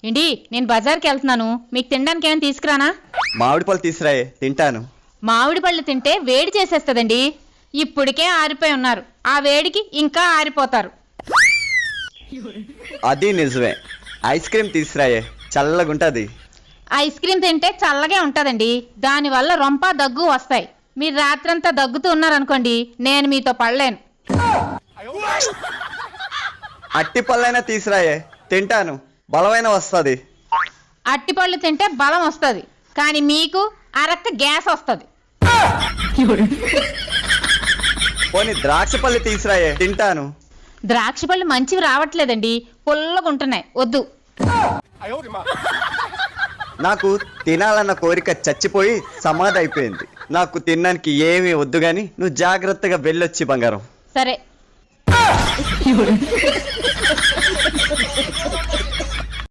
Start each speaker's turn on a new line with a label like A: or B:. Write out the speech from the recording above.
A: ఏంటి నేను బజార్కి వెళ్తున్నాను, మీకు తినడానికి ఏమైనా తీసుకురానా?
B: మామిడి పళ్ళు తీసురాయే, తింటాను.
A: మామిడి పళ్ళు తింటే వేడి చేసేస్తుందండి. ఇప్పటికే ఆరిపోయి ఉన్నారు, ఆ వేడికి ఇంకా ఆరిపోతారు.
B: అది నిజమే. ఐస్ క్రీమ్ తీసురాయే, చల్లగుంటది.
A: ఐస్ క్రీమ్ తింటే చల్లగే ఉంటుందండి, దానివల్ల రొంప దగ్గు వస్తాయి. మీరు రాత్రంతా దగ్గుతూ ఉన్నారనుకోండి, నేను మీతో పడలేను.
B: అట్టి పళ్ళైనా తీసురాయే, తింటాను. బలమైన వస్తుంది.
A: అట్టిపళ్ళు తింటే బలం వస్తుంది, కానీ మీకు అరక్క గ్యాస్ వస్తుంది.
B: పోనీ ద్రాక్ష పళ్ళు తీసురాయే, తింటాను.
A: ద్రాక్ష పళ్ళు మంచివి రావట్లేదండి, పుల్లగా ఉంటున్నాయి, వద్దు.
B: నాకు తినాలన్న కోరిక చచ్చిపోయి సమాధి అయిపోయింది. నాకు తినడానికి ఏమీ వద్దు గాని నువ్వు జాగ్రత్తగా వెళ్ళొచ్చి బంగారం.
A: సరే.